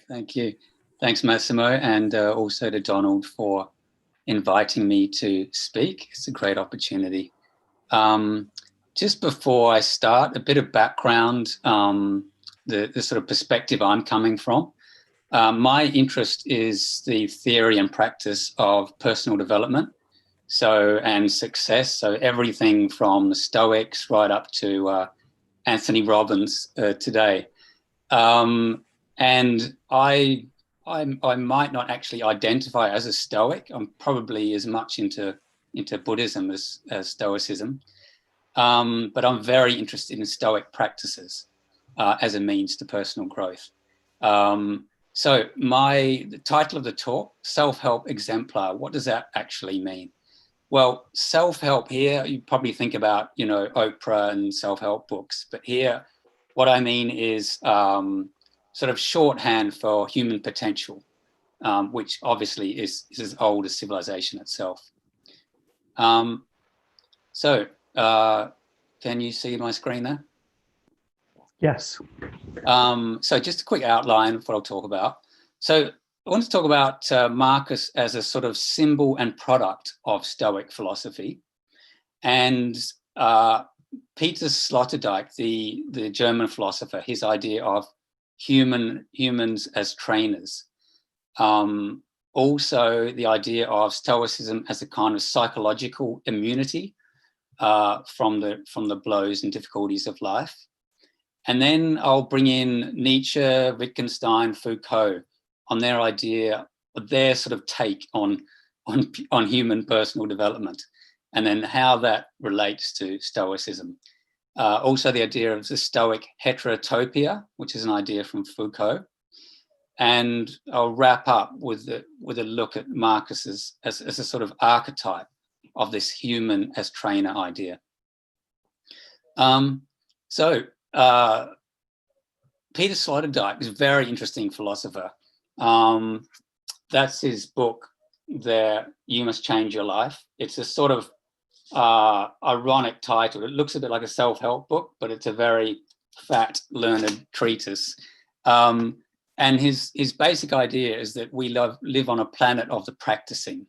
Thank you. Thanks, Massimo, and also to Donald for inviting me to speak. It's a great opportunity. Just before I start, a bit of background, the sort of perspective I'm coming from. My interest is the theory and practice of personal development, and success. So everything from the Stoics right up to Anthony Robbins today. And I might not actually identify as a Stoic. I'm probably as much into Buddhism as Stoicism. But I'm very interested in Stoic practices as a means to personal growth. So the title of the talk, Self-Help Exemplar, what does that actually mean? Well, self-help here, you probably think about, Oprah and self-help books, but here, what I mean is sort of shorthand for human potential, which obviously is as old as civilization itself. Can you see my screen there? Yes. So just a quick outline of what I'll talk about. So I want to talk about Marcus as a sort of symbol and product of Stoic philosophy. And Peter Sloterdijk, the German philosopher, his idea of humans as trainers. Also the idea of Stoicism as a kind of psychological immunity from the blows and difficulties of life. And then I'll bring in Nietzsche, Wittgenstein, Foucault on their idea, their sort of take on human personal development, and then how that relates to Stoicism. Also the idea of the Stoic heterotopia, which is an idea from Foucault. And I'll wrap up with a look at Marcus as a sort of archetype of this human as trainer idea. Peter Sloterdijk is a very interesting philosopher. That's his book there, You Must Change Your Life. It's a sort of ironic title. It looks a bit like a self-help book, but it's a very fat, learned treatise. And his basic idea is that we live on a planet of the practicing.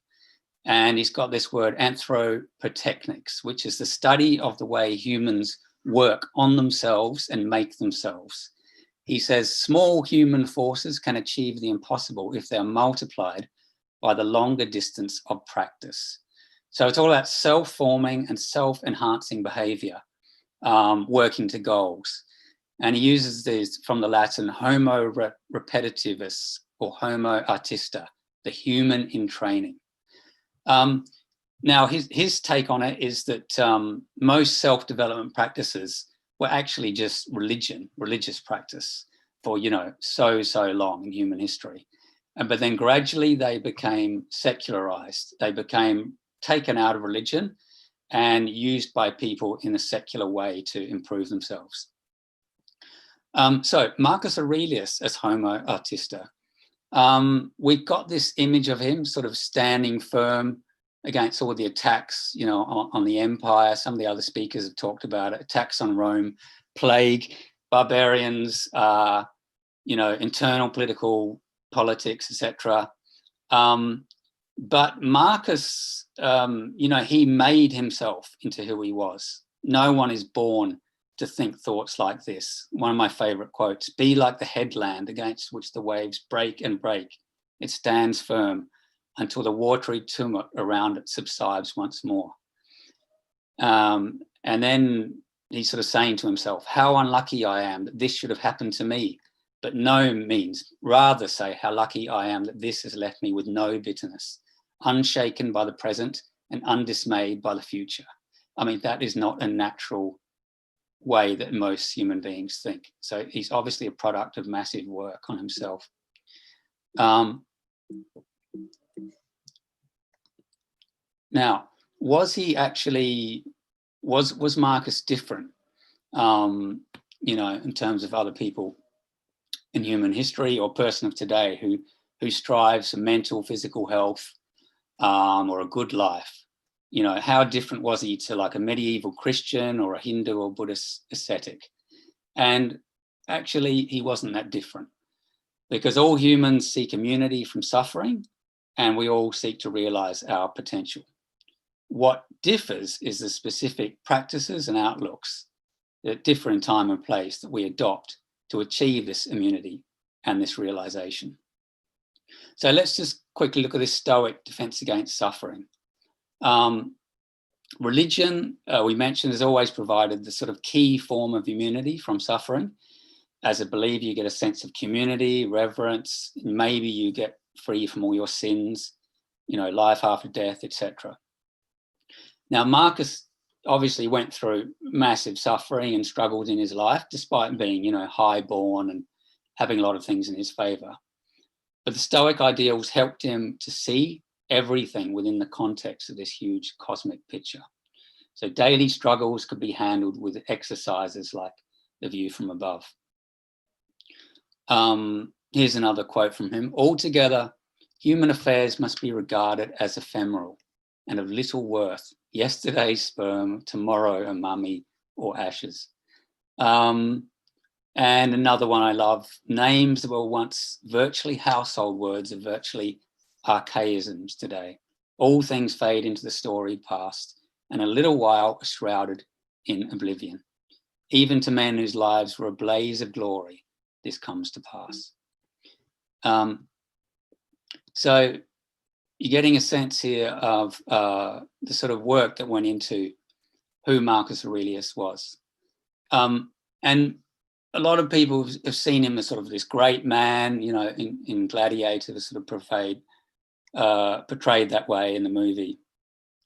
And he's got this word anthropotechnics, which is the study of the way humans work on themselves and make themselves. He says small human forces can achieve the impossible if they're multiplied by the longer distance of practice. So it's all about self-forming and self-enhancing behavior, working to goals. And he uses this from the Latin homo repetitivus or homo artista, the human in training. Now, his take on it is that most self-development practices were actually just religious practice for, so long in human history. But then gradually they became secularized. They became taken out of religion and used by people in a secular way to improve themselves. So Marcus Aurelius as homo artista. We've got this image of him sort of standing firm against all the attacks, on the empire. Some of the other speakers have talked about it, attacks on Rome, plague, barbarians, internal political politics, etc. But Marcus, he made himself into who he was. No one is born to think thoughts like this. One of my favorite quotes, be like the headland against which the waves break and break. It stands firm until the watery tumult around it subsides once more. And then he's sort of saying to himself, how unlucky I am that this should have happened to me, but no means, rather say how lucky I am that this has left me with no bitterness, unshaken by the present and undismayed by the future. I mean, that is not a natural way that most human beings think. So he's obviously a product of massive work on himself. Now, was Marcus different, in terms of other people in human history or person of today who strives for mental, physical health, or a good life? How different was he to like a medieval Christian or a Hindu or Buddhist ascetic? And actually, he wasn't that different. because all humans seek immunity from suffering, and we all seek to realize our potential. What differs is the specific practices and outlooks that differ in time and place that we adopt to achieve this immunity and this realization. So let's just quickly look at this Stoic defense against suffering. Religion, we mentioned, has always provided the sort of key form of immunity from suffering. As a believer, you get a sense of community, reverence, maybe you get free from all your sins, life after death, etc. Now, Marcus obviously went through massive suffering and struggles in his life, despite being, high-born and having a lot of things in his favor. But the Stoic ideals helped him to see everything within the context of this huge cosmic picture. So daily struggles could be handled with exercises like the view from above. Here's another quote from him. Altogether, human affairs must be regarded as ephemeral and of little worth. Yesterday's sperm, tomorrow a mummy or ashes. And another one I love, names that were once virtually household words are virtually archaisms today. All things fade into the story past, and a little while are shrouded in oblivion. Even to men whose lives were a blaze of glory, this comes to pass. So you're getting a sense here of the sort of work that went into who Marcus Aurelius was. And a lot of people have seen him as sort of this great man, in Gladiator, sort of portrayed that way in the movie,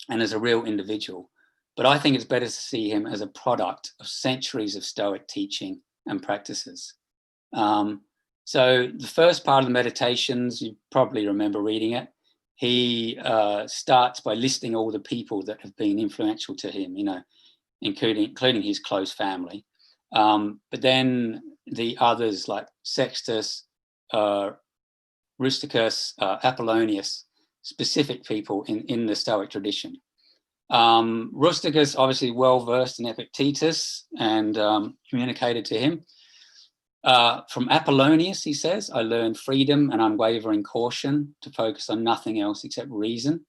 and as a real individual. But I think it's better to see him as a product of centuries of Stoic teaching and practices. So the first part of the Meditations, you probably remember reading it. He starts by listing all the people that have been influential to him, including his close family. But then the others like Sextus, Rusticus, Apollonius, specific people in the Stoic tradition. Rusticus, obviously well-versed in Epictetus and communicated to him. From Apollonius, he says, I learned freedom and unwavering caution to focus on nothing else except reason,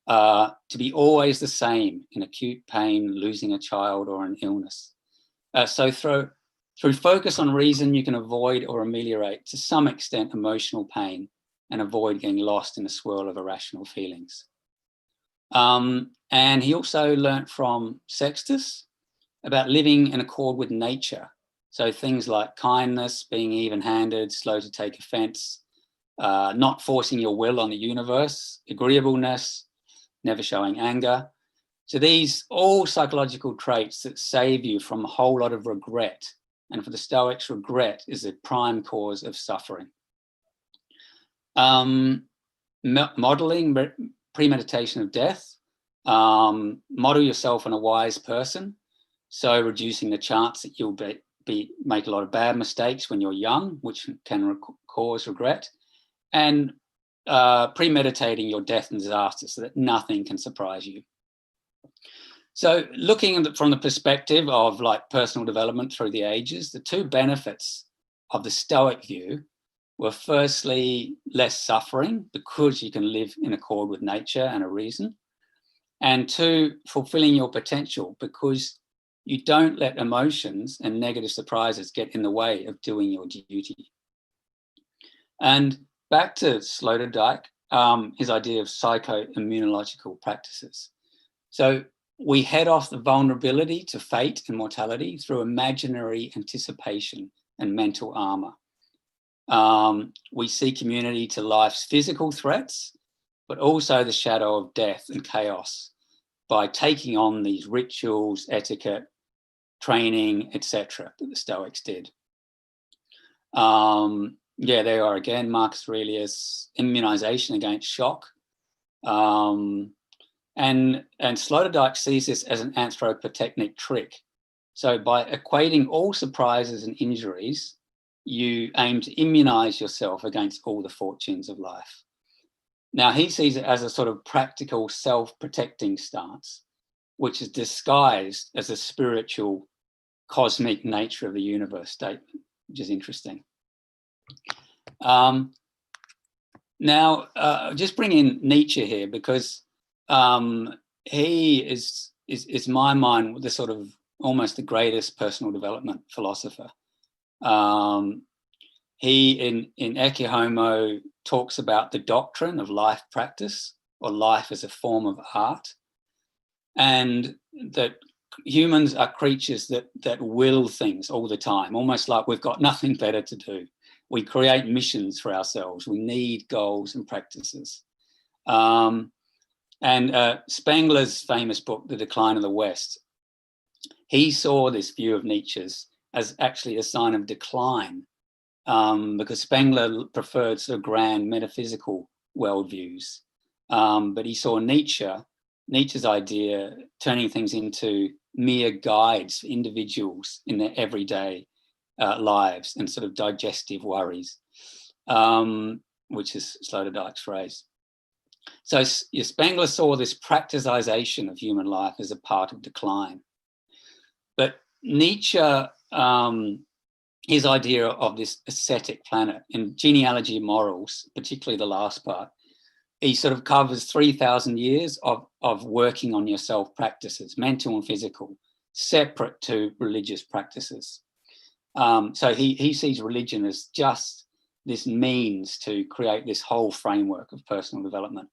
to be always the same in acute pain, losing a child or an illness. So through focus on reason, you can avoid or ameliorate to some extent emotional pain and avoid getting lost in the swirl of irrational feelings. And he also learnt from Sextus about living in accord with nature. So things like kindness, being even-handed, slow to take offense, not forcing your will on the universe, agreeableness, never showing anger. So these all psychological traits that save you from a whole lot of regret. And for the Stoics, regret is the prime cause of suffering. Modeling premeditation of death. Model yourself on a wise person. So reducing the chance that you'll make a lot of bad mistakes when you're young, which can cause regret. And premeditating your death and disaster so that nothing can surprise you. So looking from the perspective of like personal development through the ages, the two benefits of the Stoic view were firstly less suffering because you can live in accord with nature and a reason. And two, fulfilling your potential because you don't let emotions and negative surprises get in the way of doing your duty. And back to Sloterdijk, his idea of psycho-immunological practices. So we head off the vulnerability to fate and mortality through imaginary anticipation and mental armor. We seek immunity to life's physical threats, but also the shadow of death and chaos by taking on these rituals, etiquette, training, etc. that the Stoics did. Yeah, there are again, Marcus Aurelius, immunization against shock. And Sloterdijk sees this as an anthropotechnic trick. So by equating all surprises and injuries, you aim to immunize yourself against all the fortunes of life. Now, he sees it as a sort of practical self-protecting stance, which is disguised as a spiritual cosmic nature of the universe statement, which is interesting. Now, just bring in Nietzsche here, because he is my mind the sort of almost the greatest personal development philosopher. He in Ecce Homo talks about the doctrine of life practice, or life as a form of art, and that humans are creatures that will things all the time, almost like we've got nothing better to do. We create missions for ourselves. We need goals and practices. And Spengler's famous book, The Decline of the West, he saw this view of Nietzsche's as actually a sign of decline, because Spengler preferred sort of grand metaphysical worldviews. But he saw Nietzsche's idea turning things into mere guides for individuals in their everyday lives and sort of digestive worries, which is Sloterdijk's phrase. So Spengler saw this practicization of human life as a part of decline. But Nietzsche, his idea of this ascetic planet, in Genealogy of Morals, particularly the last part, he sort of covers 3,000 years of working on yourself practices, mental and physical, separate to religious practices. So he sees religion as just this means to create this whole framework of personal development.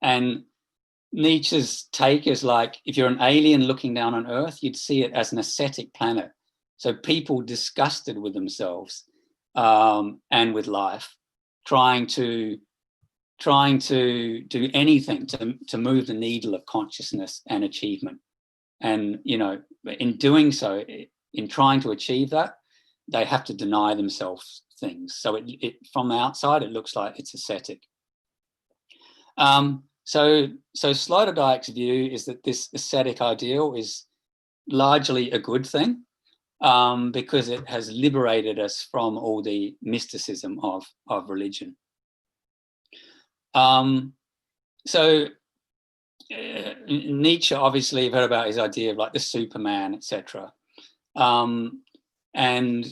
And Nietzsche's take is like, if you're an alien looking down on Earth, you'd see it as an ascetic planet. So people disgusted with themselves and with life, trying to do anything to move the needle of consciousness and achievement. And, you know, in doing so, in trying to achieve that, they have to deny themselves things. So it from the outside, it looks like it's ascetic. So Sloterdijk's view is that this ascetic ideal is largely a good thing, because it has liberated us from all the mysticism of religion. Nietzsche, obviously, you've heard about his idea of like the Superman, etc. And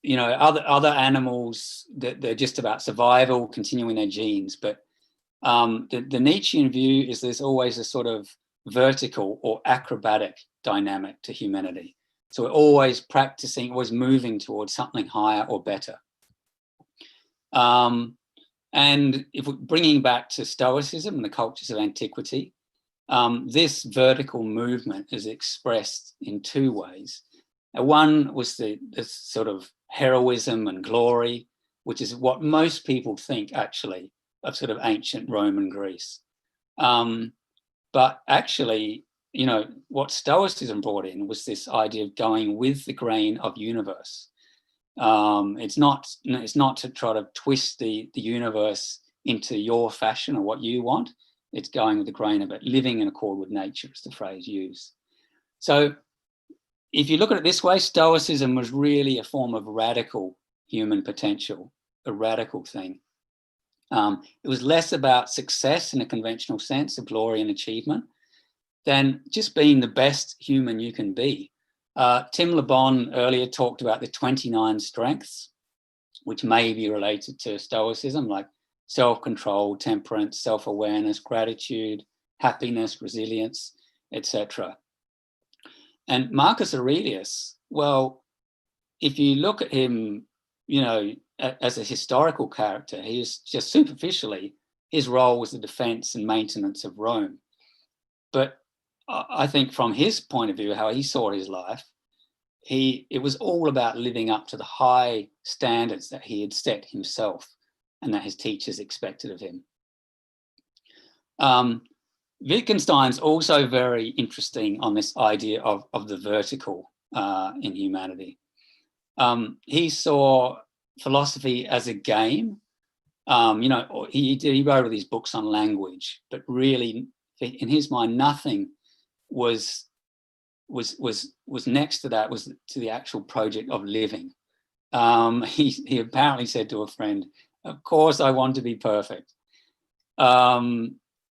you know, other animals, they're just about survival, continuing their genes. But the Nietzschean view is there's always a sort of vertical or acrobatic dynamic to humanity. So we're always practicing, always moving towards something higher or better. And if we're bringing back to Stoicism and the cultures of antiquity, this vertical movement is expressed in two ways. One was the sort of heroism and glory, which is what most people think actually of sort of ancient Rome and Greece. But actually, you know, what Stoicism brought in was this idea of going with the grain of universe. It's not to try to twist the universe into your fashion or what you want. It's going with the grain of it, living in accord with nature is the phrase used. So if you look at it this way, Stoicism was really a form of radical human potential, a radical thing. It was less about success in a conventional sense of glory and achievement than just being the best human you can be. Tim Le Bon earlier talked about the 29 strengths, which may be related to Stoicism, like self-control, temperance, self-awareness, gratitude, happiness, resilience, etc. And Marcus Aurelius, well, if you look at him, you know, as a historical character, he is just superficially, his role was the defense and maintenance of Rome. But I think from his point of view, how he saw his life, it was all about living up to the high standards that he had set himself and that his teachers expected of him. Wittgenstein's also very interesting on this idea of the vertical in humanity. He saw philosophy as a game. You know, he wrote all these books on language, but really, in his mind, nothing was next to that, was to the actual project of living. He apparently said to a friend, "Of course, I want to be perfect."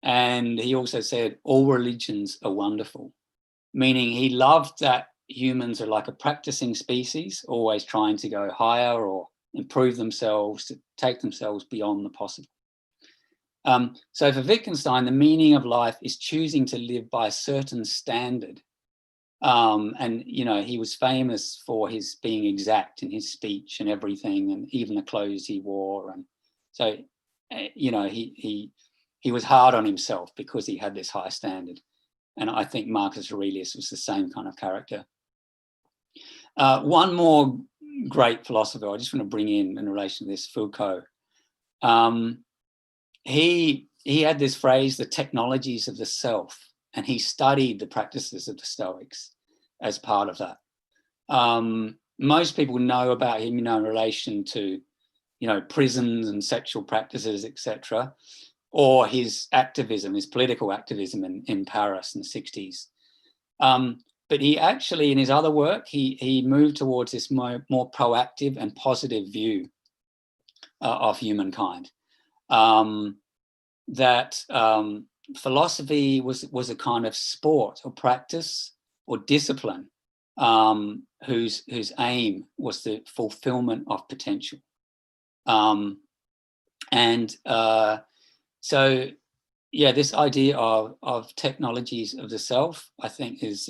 And he also said, "All religions are wonderful," meaning he loved that humans are like a practicing species, always trying to go higher or improve themselves, to take themselves beyond the possible. So for Wittgenstein, the meaning of life is choosing to live by a certain standard. And, you know, he was famous for his being exact in his speech and everything, and even the clothes he wore. And so, you know, he was hard on himself because he had this high standard. And I think Marcus Aurelius was the same kind of character. One more great philosopher I just want to bring in relation to this, Foucault. He had this phrase, the technologies of the self, and he studied the practices of the Stoics as part of that. Most people know about him, you know, in relation to, you know, prisons and sexual practices, etc., or his activism, his political activism in Paris in the 60s. But he actually, in his other work, he moved towards this more proactive and positive view of humankind. That philosophy was a kind of sport or practice or discipline whose aim was the fulfillment of potential. So, yeah, this idea of technologies of the self, I think, is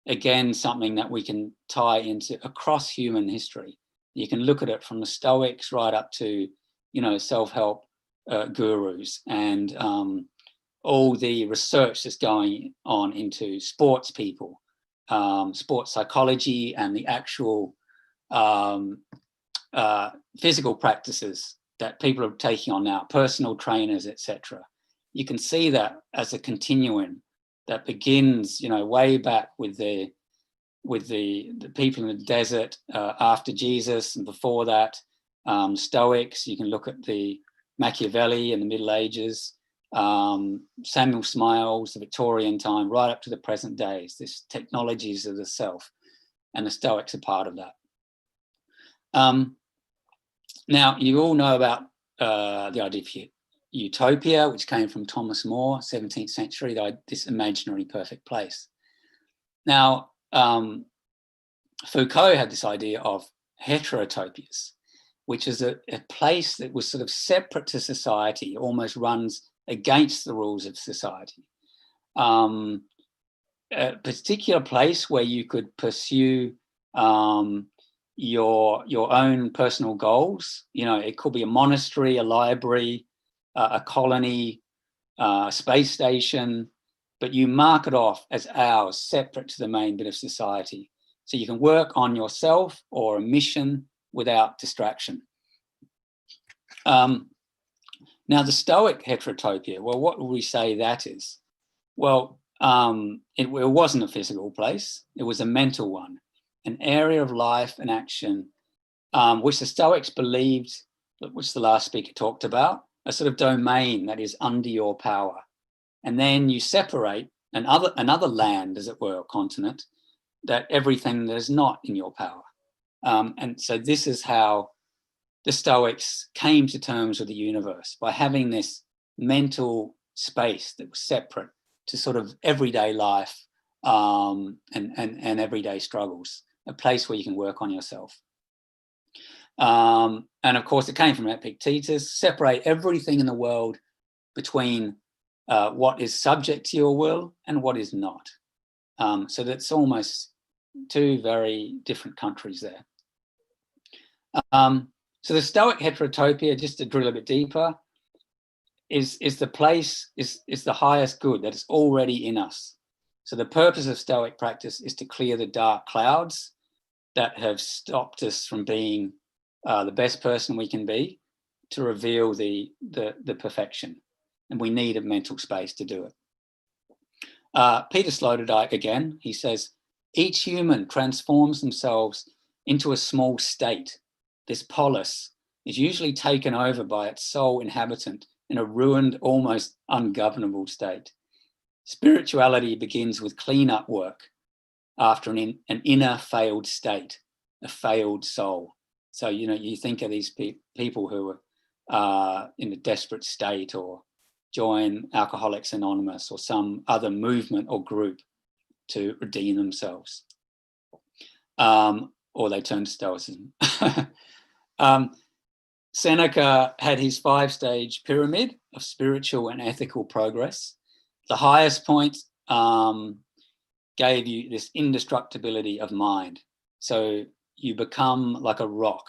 again something that we can tie into across human history. You can look at it from the Stoics right up to, you know, self-help gurus and all the research that's going on into sports people, sports psychology, and the actual physical practices that people are taking on now, personal trainers, etc. You can see that as a continuum that begins, you know, way back with the people in the desert after Jesus and before that, Stoics. You can look at the Machiavelli in the Middle Ages, Samuel Smiles, the Victorian time, right up to the present days, this technologies of the self, and the Stoics are part of that. Now, you all know about the idea of utopia, which came from Thomas More, 17th century, this imaginary perfect place. Now, Foucault had this idea of heterotopias, which is a place that was sort of separate to society, almost runs against the rules of society. A particular place where you could pursue your own personal goals. You know, it could be a monastery, a library, a colony, a space station, but you mark it off as ours, separate to the main bit of society. So you can work on yourself or a mission without distraction. Now, the Stoic heterotopia, well, what would we say that is? Well, it wasn't a physical place. It was a mental one, an area of life and action, which the Stoics believed, which the last speaker talked about, a sort of domain that is under your power. And then you separate another land, as it were, or continent, that everything that is not in your power. And so this is how the Stoics came to terms with the universe, by having this mental space that was separate to sort of everyday life and everyday struggles, a place where you can work on yourself. And of course, it came from Epictetus, separate everything in the world between what is subject to your will and what is not. So that's almost two very different countries there. So the Stoic heterotopia, just to drill a bit deeper, is the place, is the highest good that is already in us. So the purpose of Stoic practice is to clear the dark clouds that have stopped us from being the best person we can be, to reveal the perfection. And we need a mental space to do it. Peter Sloterdijk again, he says, each human transforms themselves into a small state. This polis is usually taken over by its sole inhabitant in a ruined, almost ungovernable state. Spirituality begins with clean-up work after an inner failed state, a failed soul. So, you know, you think of these people who are in a desperate state, or join Alcoholics Anonymous or some other movement or group to redeem themselves. Or they turn to Stoicism. Seneca had his 5-stage pyramid of spiritual and ethical progress. The highest point gave you this indestructibility of mind. So you become like a rock,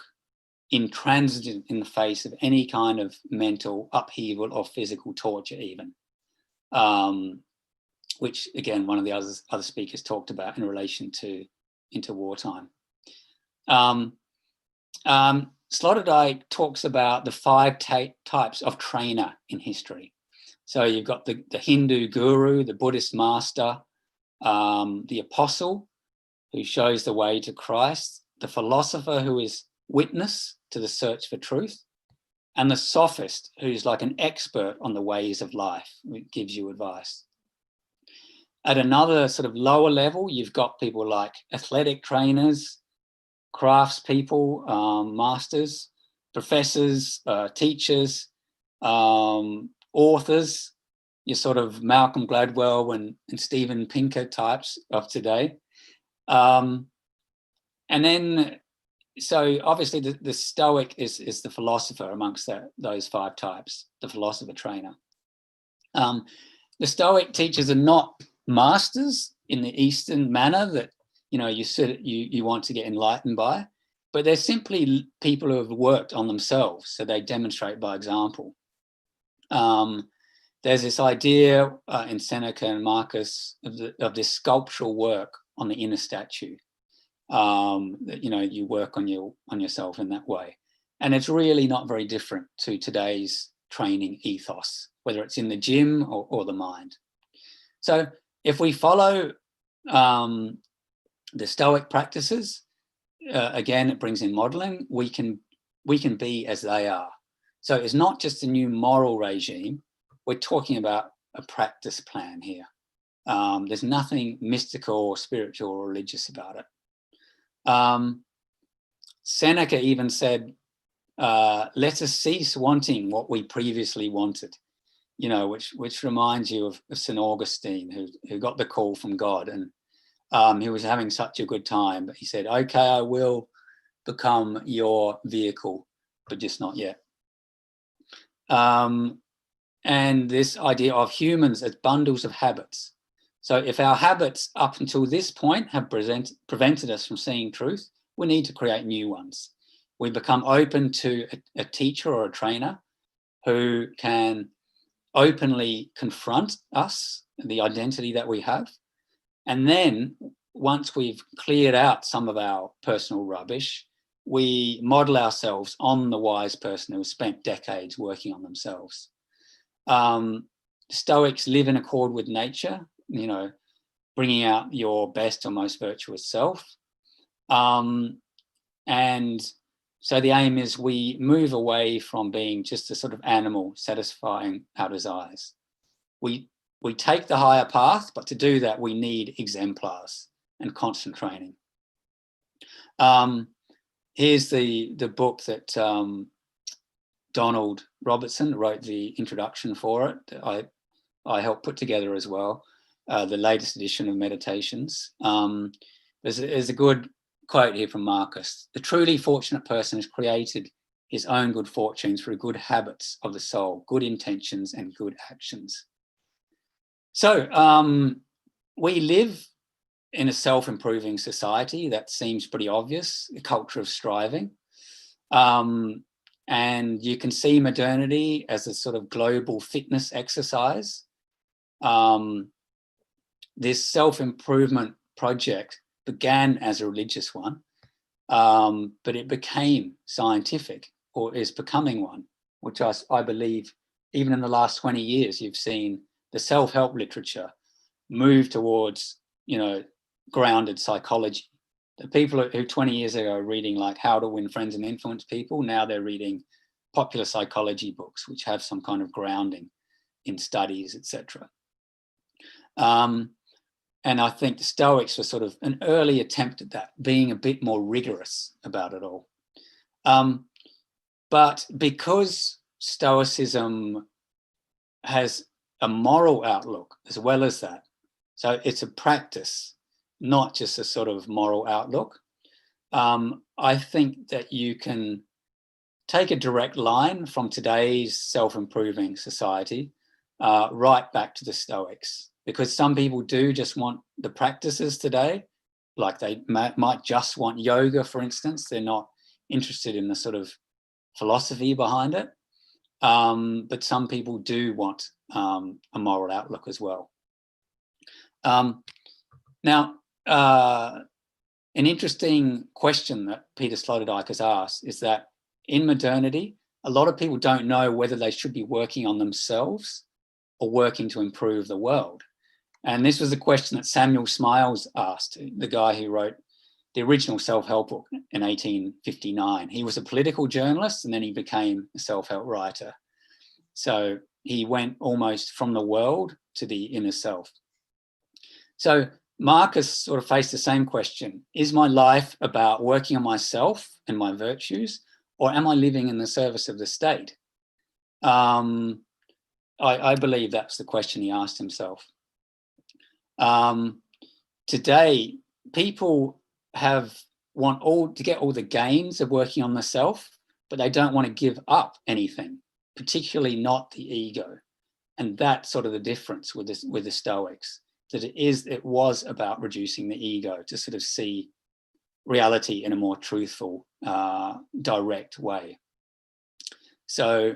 intransigent in the face of any kind of mental upheaval or physical torture even, which again, one of the other speakers talked about in relation to into wartime. Sloterdijk talks about the 5 types of trainer in history. So you've got the Hindu guru, the Buddhist master, the apostle who shows the way to Christ, the philosopher who is witness to the search for truth, and the sophist who's like an expert on the ways of life, who gives you advice. At another sort of lower level, you've got people like athletic trainers, craftspeople, masters, professors, teachers, authors, your sort of Malcolm Gladwell and Steven Pinker types of today. And then, so obviously the Stoic is the philosopher amongst those 5 types, the philosopher trainer. The Stoic teachers are not masters in the Eastern manner that you want to get enlightened by, but they're simply people who have worked on themselves, so they demonstrate by example. There's this idea in Seneca and Marcus of this sculptural work on the inner statue, that you work on yourself in that way, and it's really not very different to today's training ethos, whether it's in the gym or the mind. So if we follow the Stoic practices, again, it brings in modeling, we can be as they are. So it's not just a new moral regime, we're talking about a practice plan here. There's nothing mystical or spiritual or religious about it. Seneca even said, let us cease wanting what we previously wanted, which reminds you of St. Augustine, who got the call from God, and he was having such a good time, but he said, okay, I will become your vehicle, but just not yet. And this idea of humans as bundles of habits. So if our habits up until this point have prevented us from seeing truth, we need to create new ones. We become open to a teacher or a trainer who can openly confront us, the identity that we have. And then once we've cleared out some of our personal rubbish, we model ourselves on the wise person who has spent decades working on themselves. Stoics live in accord with nature, bringing out your best or most virtuous self. And so the aim is we move away from being just a sort of animal satisfying our desires. We take the higher path, but to do that, we need exemplars and constant training. Here's the book that Donald Robertson wrote the introduction for it, that I helped put together as well, the latest edition of Meditations. There's a good quote here from Marcus. The truly fortunate person has created his own good fortune through good habits of the soul, good intentions and good actions. So we live in a self-improving society. That seems pretty obvious, a culture of striving. And you can see modernity as a sort of global fitness exercise. This self-improvement project began as a religious one, but it became scientific, or is becoming one, which I believe even in the last 20 years, you've seen the self-help literature move towards, grounded psychology. The people who 20 years ago were reading like How to Win Friends and Influence People, now they're reading popular psychology books, which have some kind of grounding in studies, etc. And I think the Stoics were sort of an early attempt at that, being a bit more rigorous about it all. But because Stoicism has a moral outlook as well as that, so it's a practice, not just a sort of moral outlook, I think that you can take a direct line from today's self-improving society right back to the Stoics, because some people do just want the practices today, like they might just want yoga, for instance. They're not interested in the sort of philosophy behind it. But some people do want a moral outlook as well. Now, an interesting question that Peter Sloterdijk has asked is that in modernity, a lot of people don't know whether they should be working on themselves or working to improve the world. And this was a question that Samuel Smiles asked, the guy who wrote the original self-help book in 1859. He was a political journalist and then he became a self-help writer. So he went almost from the world to the inner self. So Marcus sort of faced the same question. Is my life about working on myself and my virtues, or am I living in the service of the state? I believe that's the question he asked himself. Today, people want to get all the gains of working on the self, but they don't want to give up anything, particularly not the ego. And that's sort of the difference with the Stoics, that it was about reducing the ego to sort of see reality in a more truthful, direct way. So,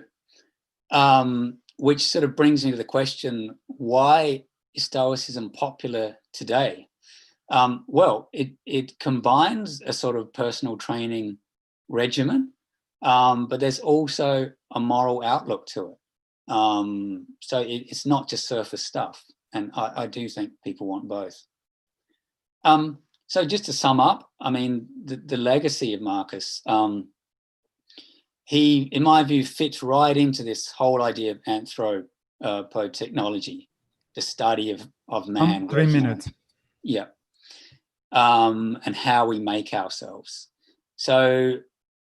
which sort of brings me to the question, why is Stoicism popular today? Well, it combines a sort of personal training regimen, but there's also a moral outlook to it. So it's not just surface stuff. And I do think people want both. So just to sum up, I mean, the legacy of Marcus, he, in my view, fits right into this whole idea of anthropotechnology, the study of man. 3 minutes. Yeah. And how we make ourselves. So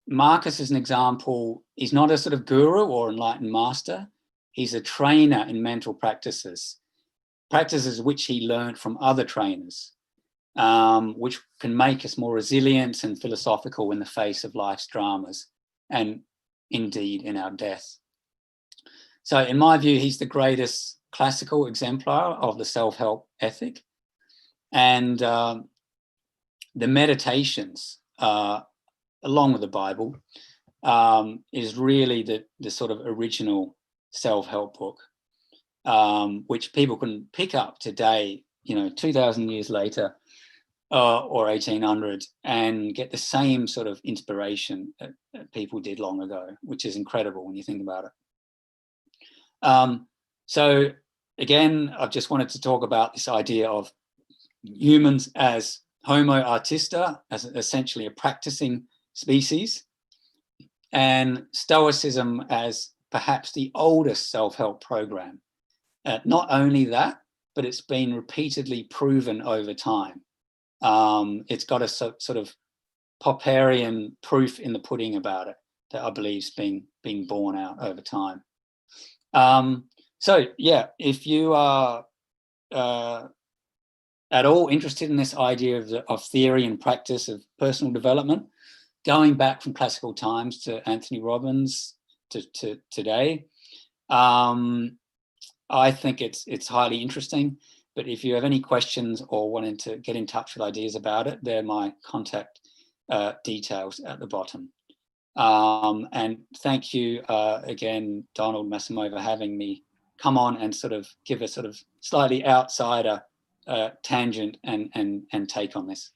Marcus is an example. He's not a sort of guru or enlightened master. He's a trainer in mental practices which he learned from other trainers, which can make us more resilient and philosophical in the face of life's dramas and indeed in our death. So in my view, he's the greatest classical exemplar of the self-help ethic. And the Meditations, along with the Bible, is really the sort of original self-help book, which people can pick up today, 2,000 years later, or 1800, and get the same sort of inspiration that people did long ago, which is incredible when you think about it. So again, I've just wanted to talk about this idea of humans as homo artista, as essentially a practicing species, and Stoicism as perhaps the oldest self-help program. Not only that, but it's been repeatedly proven over time. It's got a sort of Popperian proof in the pudding about it that I believe is being borne out over time. So yeah, if you are at all interested in this idea of theory and practice of personal development, going back from classical times to Anthony Robbins to today, I think it's highly interesting. But if you have any questions or wanting to get in touch with ideas about it, they're my contact details at the bottom. And thank you again, Donald, Massimo, for having me come on and sort of give a sort of slightly outsider tangent and take on this.